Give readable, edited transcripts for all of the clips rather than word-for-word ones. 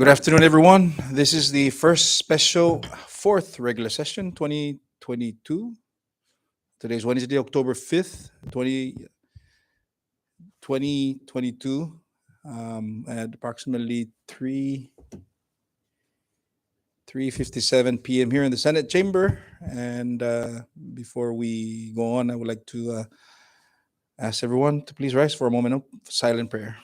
Good afternoon, everyone. This is the first special fourth regular session 2022. Today is Wednesday, October 5th, 2022, at approximately 3:57 p.m. here in the Senate chamber. And before we go on, I would like to ask everyone to please rise for a moment of silent prayer.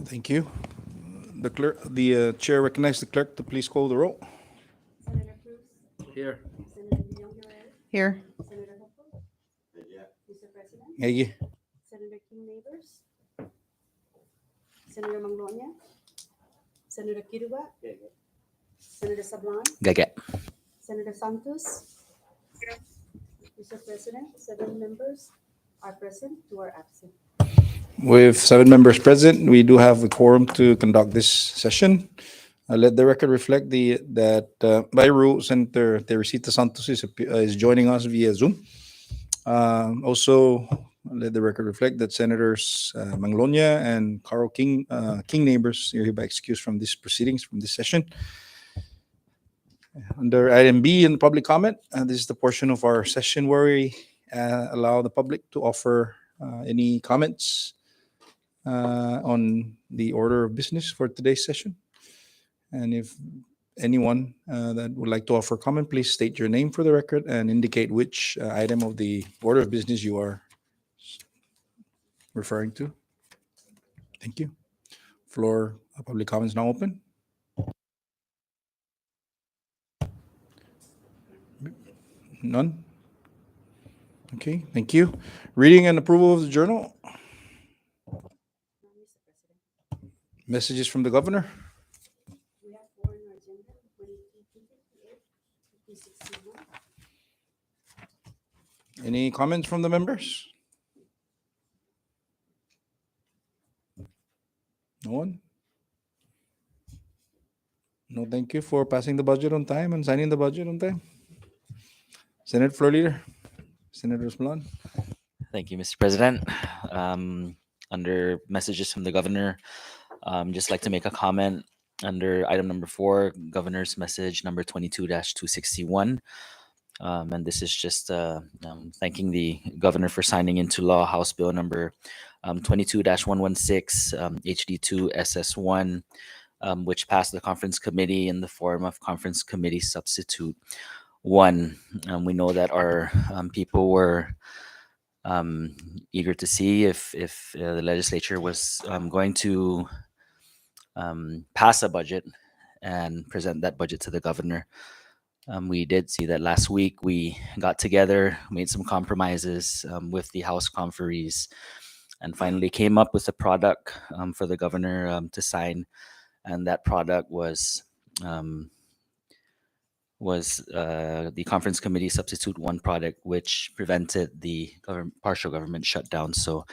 Thank you. The chair recognizes the clerk to please call the roll. Senator Cruz, Here. Senator Villarreal, Here. Senator Hopo, Mr. President, Hey. Senator King Neighbors, Senator Manglonia, Senator Kiruba, Senator Sablan, Gaga. Senator Santos. Mr. President, 7 members are present, 2 are absent. With 7 members present, we do have a quorum to conduct this session. Let the record reflect that by rule, Senator Teresita Santos is joining us via Zoom. Also, let the record reflect that Senators Manglonia and Carl King Neighbors are hereby excused from these proceedings, from this session. Under item B in public comment, this is the portion of our session where we allow the public to offer any comments on the order of business for today's session. And if anyone that would like to offer comment, please state your name for the record and indicate which item of the order of business you are referring to. Thank you. Floor public comments now open. None? Okay, thank you. Reading and approval of the journal. Mr. President, Messages from the governor. we have 4 on our agenda, 2258, 261. Any comments from the members? No one? No, thank you for passing the budget on time and signing the budget on time. Senate Floor Leader, Senator Sablan. Thank you, Mr. President. Under messages from the governor, just like to make a comment under item number 4, governor's message number 22-261. And this is just thanking the governor for signing into law House Bill number 22-116 HD2 SS1, which passed the conference committee in the form of conference committee substitute 1. We know that our people were eager to see if the legislature was going to pass a budget and present that budget to the governor. We did see that last week. We got together, made some compromises with the House conferees, and finally came up with a product for the governor to sign. And that product was the conference committee substitute 1 product, which prevented the partial government shutdown. So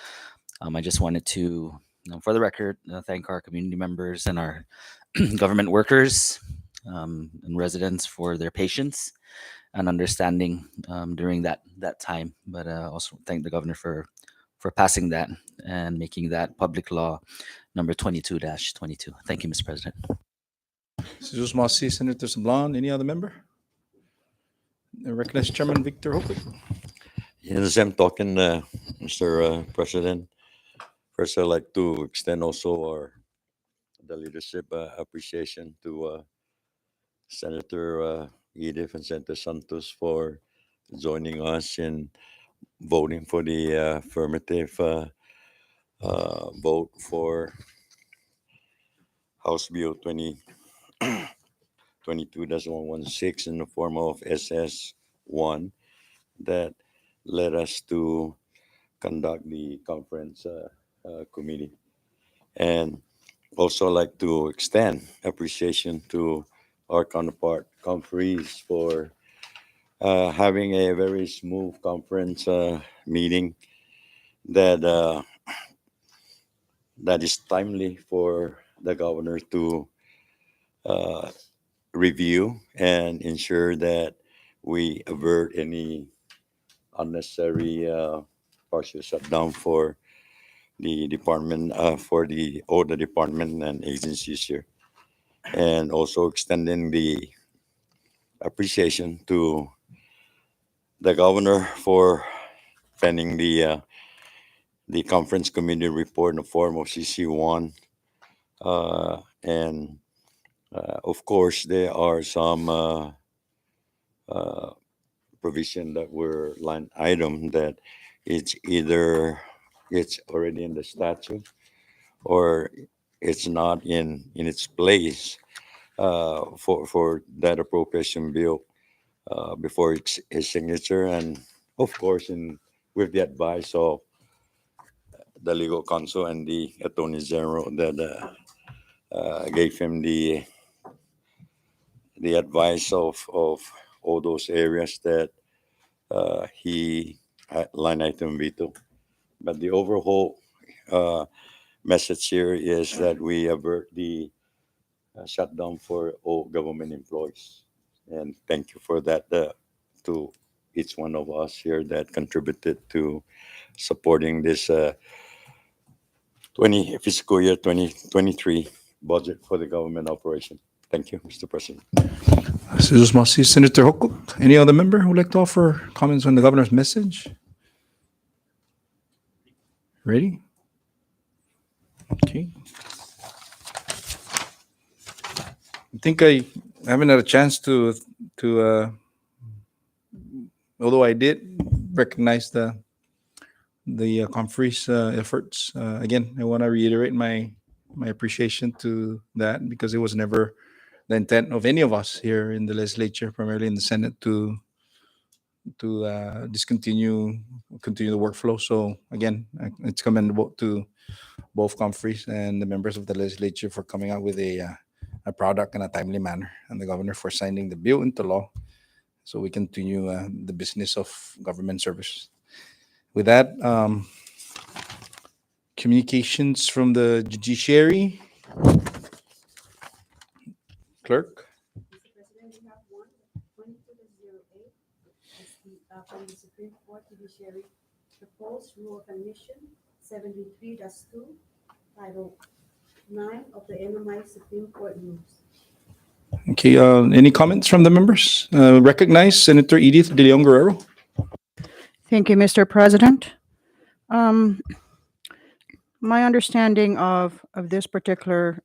I just wanted to, for the record, thank our community members and our government workers and residents for their patience and understanding during that time. But also thank the governor for passing that and making that public law number 22-22. Thank you, Mr. President. Jesus Masi, Senator Sablan, any other member? I recognize Chairman Victor Hope. In the same token, Mr. President, first I'd like to extend also the leadership appreciation to Senator Edith and Senator Santos for joining us in voting for the affirmative vote for House Bill 22-116 in the form of SS1 that led us to conduct the conference committee. And also like to extend appreciation to our counterpart conferees for having a very smooth conference meeting that is timely for the governor to review and ensure that we avert any unnecessary partial shutdown for the department, all the department and agencies here. And also extending the appreciation to the governor for penning the conference committee report in the form of CC1. And of course, there are some provision that were line item that it's either it's already in the statute or it's not in its place for that appropriation bill before its signature, and of course in with the advice of the legal counsel and the attorney general that gave him the advice of all those areas that he line item veto. But the overall message here is that we avert the shutdown for all government employees. And thank you for that to each one of us here that contributed to supporting this fiscal year 2023 budget for the government operation. Thank you, Mr. President. Jesus Masi, Senator Hokuk. Any other member who would like to offer comments on the governor's message? Ready? Okay. I think I haven't had a chance to although I did recognize the conferee's efforts. Again, I want to reiterate my appreciation to that, because it was never the intent of any of us here in the legislature, primarily in the Senate, to continue the workflow. So again, it's commendable to both conferees and the members of the legislature for coming out with a product in a timely manner, and the governor for signing the bill into law, so we continue the business of government service. With that, communications from the judiciary. Clerk. Mr. President, we have one, 22-08. It's from the Supreme Court Judiciary, proposed rule of admission, 73-2, Title 9 of the MMI Supreme Court rules. Okay, any comments from the members? Recognize Senator Edith De Leon Guerrero. Thank you, Mr. President. My understanding of this particular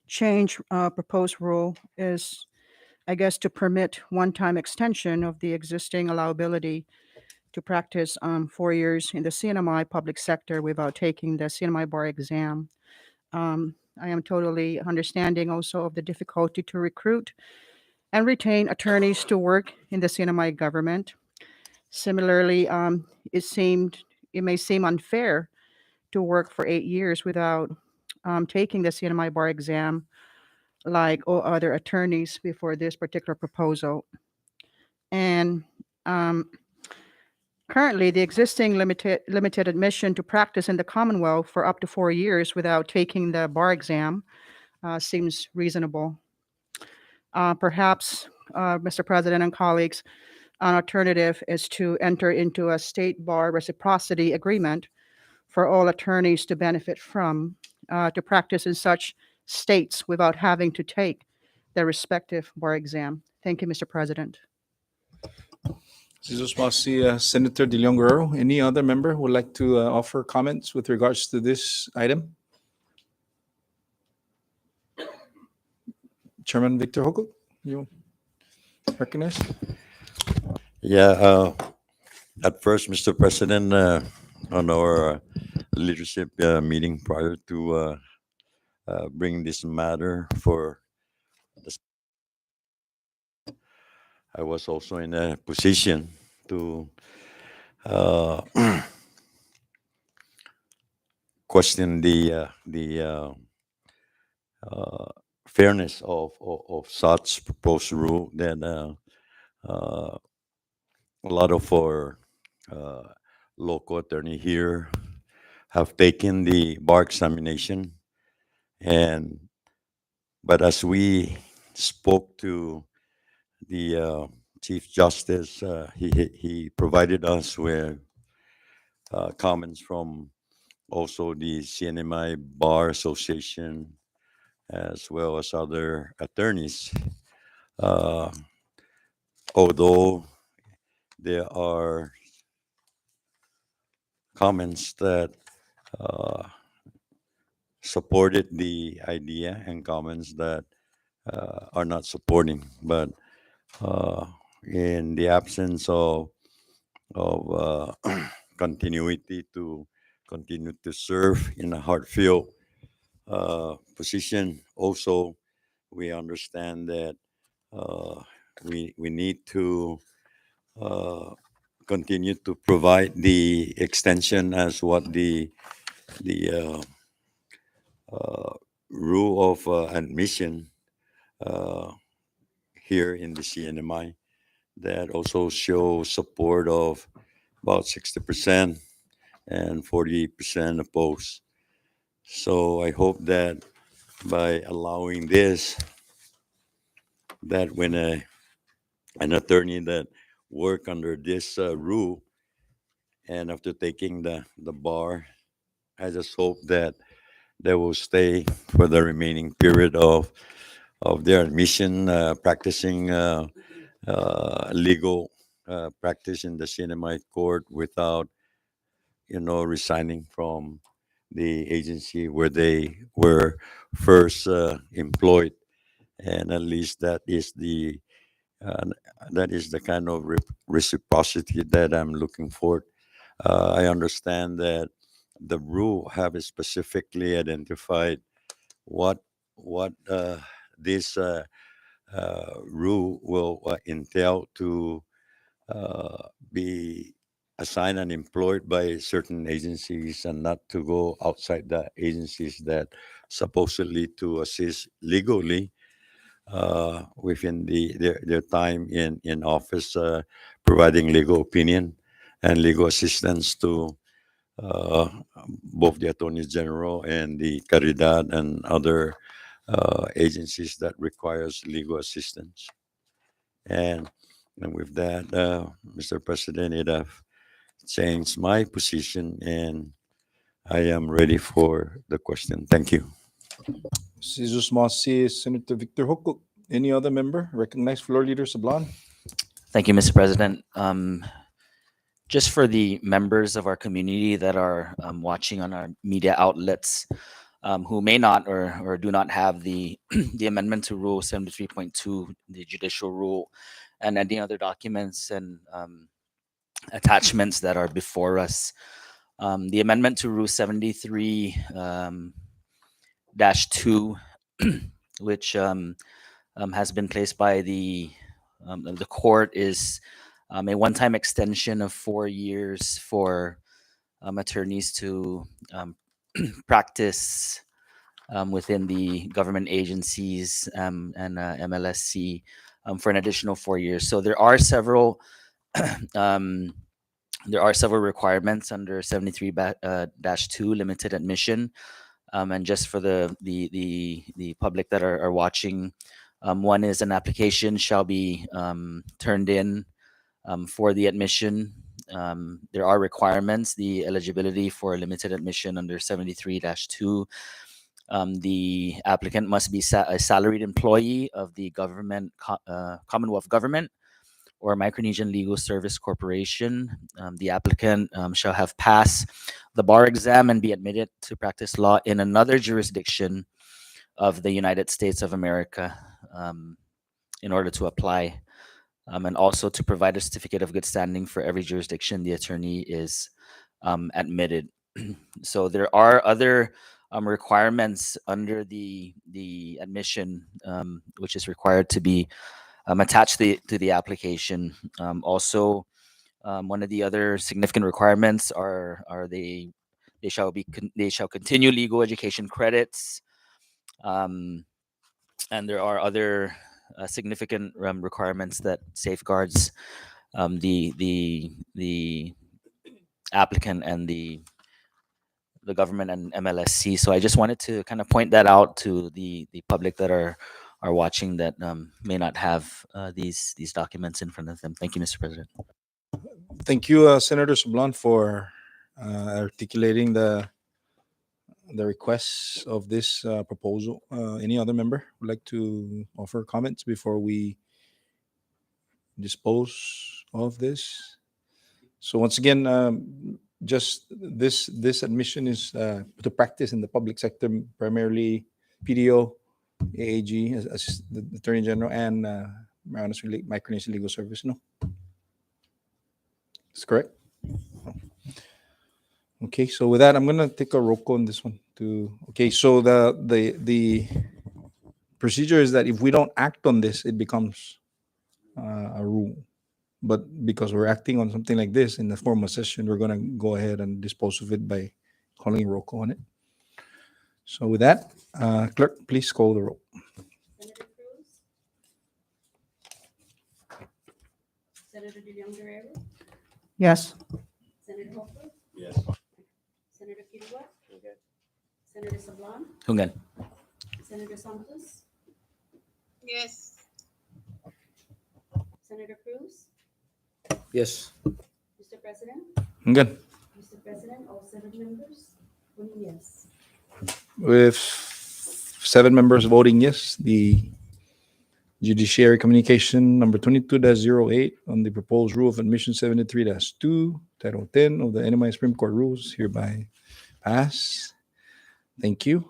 change proposed rule is, I guess, to permit one-time extension of the existing allowability to practice 4 years in the CNMI public sector without taking the CNMI bar exam. I am totally understanding also of the difficulty to recruit and retain attorneys to work in the CNMI government. Similarly, it may seem unfair to work for 8 years without taking the CNMI bar exam like all other attorneys before this particular proposal. And currently, the existing limited admission to practice in the Commonwealth for up to 4 years without taking the bar exam seems reasonable. Perhaps, Mr. President and colleagues, an alternative is to enter into a state bar reciprocity agreement for all attorneys to benefit from, to practice in such states without having to take their respective bar exam. Thank you, Mr. President. Jesus Masi, Senator De Leon Guerrero. Any other member who would like to offer comments with regards to this item? Chairman Victor Hokuk, you recognize? Yeah, at first, Mr. President, on our leadership meeting prior to bring this matter for this, I was also in a position to question the fairness of such proposed rule that a lot of our local attorney here have taken the bar examination, and But as we spoke to the Chief Justice, he provided us with comments from also the CNMI Bar Association, as well as other attorneys. Uh, Although there are comments that uh, supported the idea and comments that are not supporting, but uh, in the absence of continuity to continue to serve in a Hartfield position. Also, we understand that uh, we need to uh, continue to provide the extension as what the rule of admission uh, here in the CNMI that also shows support of about 60% and 40% opposed. So I hope that by allowing this, that when an attorney that work under this rule and after taking the bar, I just hope that they will stay for the remaining period of their admission, practicing legal practice in the CNMI court without, resigning from the agency where they were first employed. And at least uh, that is the kind of reciprocity that I'm looking for. I understand that the rule have specifically identified what this rule will entail to be assigned and employed by certain agencies and not to go outside the agencies that supposedly to assist legally within their time in office, providing legal opinion and legal assistance to uh, both the Attorney General and the Caridad and other agencies that requires legal assistance. And, and with that, Mr. President, it have changed my position and I am ready for the question. Thank you. Jesus Mossy, Senator Victor Hukuk. Any other member? Recognized floor leader Sablan. Thank you, Mr. President. Just for the members of our community that are watching on our media outlets who may not or do not have the the amendment to Rule 73.2, the judicial rule, and any other documents and attachments that are before us. The amendment to Rule 73 dash 2, which has been placed by the court, is a one-time extension of 4 years for attorneys to practice within the government agencies and MLSC for an additional 4 years. So there are several requirements under 73 dash 2 limited admission. And just for the public that are watching, one is an application shall be turned in for the admission. There are requirements. The eligibility for limited admission under 73-2, the applicant must be a salaried employee of the government, Commonwealth government, or Micronesian Legal Service Corporation. The applicant shall have passed the bar exam and be admitted to practice law in another jurisdiction of the United States of America in order to apply, and also to provide a certificate of good standing for every jurisdiction the attorney is admitted. So there are other requirements under the admission, which is required to be attached to the application. Also, one of the other significant requirements are they shall continue legal education credits, and there are other significant requirements that safeguards the applicant and the the government and MLSC. So I just wanted to kind of point that out to the public that are watching that may not have these documents in front of them. Thank you, Mr. President. Thank you, Senator Sablan, for articulating the requests of this proposal. Any other member would like to offer comments before we dispose of this? So once again, just this admission is to practice in the public sector, primarily PDO, AAG, as the Attorney General, and Micronesian Legal Service. No, that's correct. Okay, so with that, I'm gonna take a roll call on this one. Okay, so the procedure is that if we don't act on this, it becomes a rule. But because we're acting on something like this in the formal session, we're gonna go ahead and dispose of it by calling roll call on it. So with that, clerk, please call the roll. Senator Cruz? Senator De Leon Guerrero? Yes. Senator Hofer? Yes. Senator Kirwa? Senator Sablan? Hungan. Senator Santos? Yes. Senator Cruz? Yes. Mr. President? Good. Mr. President, all 7 members voting yes. With 7 members voting yes, the Judiciary Communication number 22-08 on the proposed rule of admission 73-2, Title 10 of the NMI Supreme Court rules hereby pass. Thank you.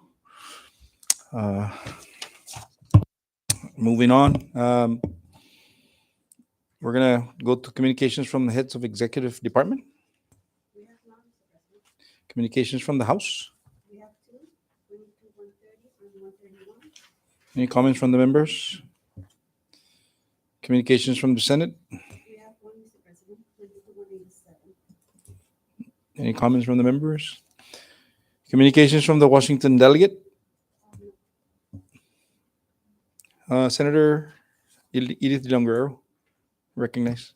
Moving on. We're going to go to communications from the heads of executive department. We have none, Mr. President. Communications from the House. We have 2, 22, 130, and 131. Any comments from the members? Communications from the Senate. We have 1, Mr. President, 22, 187. Any comments from the members? Communications from the Washington delegate. Senator Edith De Leon Guerrero, recognize.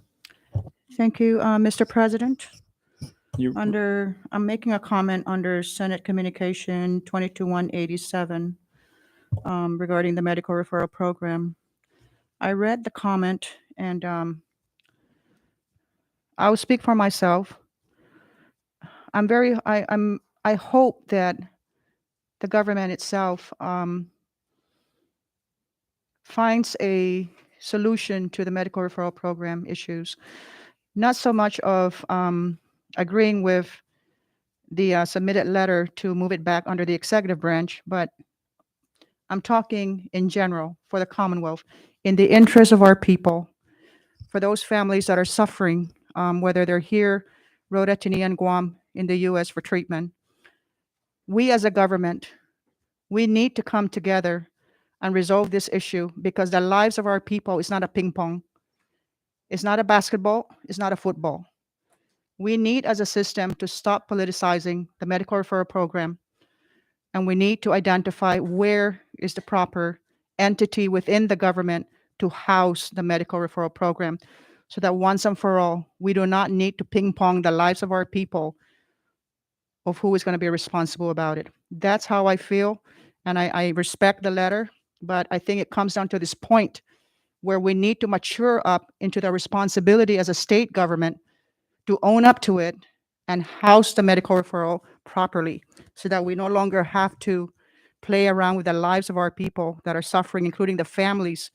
Thank you, Mr. President. You, I'm making a comment under Senate Communication 22187 regarding the medical referral program. I read the comment and I will speak for myself. I hope that the government itself finds a solution to the medical referral program issues. Not so much of agreeing with the submitted letter to move it back under the executive branch, but I'm talking in general for the Commonwealth, in the interest of our people, for those families that are suffering, whether they're here, Rhoda, Tinian, Guam, in the U.S. for treatment. We as a government, we need to come together and resolve this issue because the lives of our people is not a ping pong. It's not a basketball. It's not a football. We need as a system to stop politicizing the medical referral program. And we need to identify where is the proper entity within the government to house the medical referral program so that once and for all, we do not need to ping pong the lives of our people of who is going to be responsible about it. That's how I feel. And I respect the letter, but I think it comes down to this point where we need to mature up into the responsibility as a state government to own up to it and house the medical referral properly so that we no longer have to play around with the lives of our people that are suffering, including the families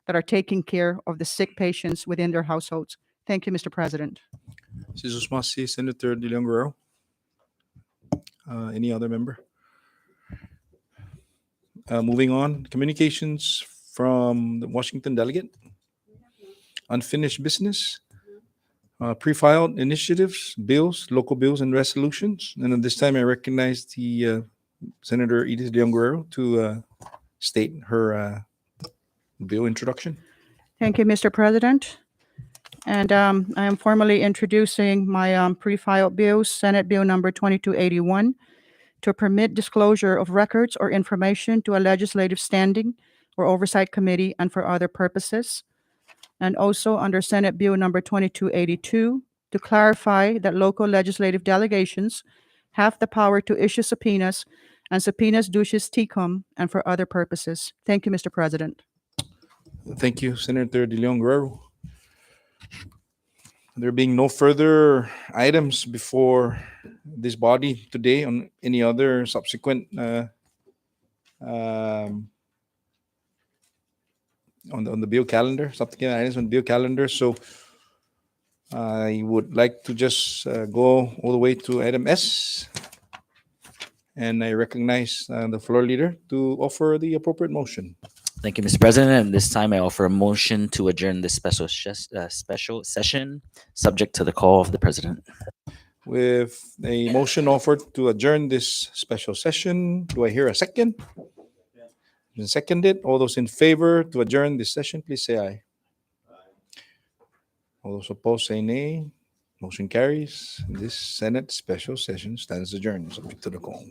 that are taking care of the sick patients within their households. Thank you, Mr. President. Jesus Masi, Senator De Leon Guerrero. Any other member? Moving on, communications from the Washington delegate. Unfinished business. Pre-filed initiatives, bills, local bills, and resolutions. And at this time, I recognize the Senator Edith De Leon Guerrero to state her bill introduction. Thank you, Mr. President. And I am formally introducing my pre-filed bills, Senate Bill number 2281, to permit disclosure of records or information to a legislative standing or oversight committee and for other purposes. And also under Senate Bill number 2282, to clarify that local legislative delegations have the power to issue subpoenas and subpoenas duces tecum and for other purposes. Thank you, Mr. President. Thank you, Senator De Leon Guerrero. There being no further items before this body today on any other subsequent on the bill calendar, subsequent items on the bill calendar. So I would like to just go all the way to item S. And I recognize the floor leader to offer the appropriate motion. Thank you, Mr. President. And this time I offer a motion to adjourn this special session, subject to the call of the president. With a motion offered to adjourn this special session, do I hear a second? Been seconded. All those in favor to adjourn this session, please say aye. All those opposed say nay. Motion carries. This Senate special session stands adjourned, subject to the call.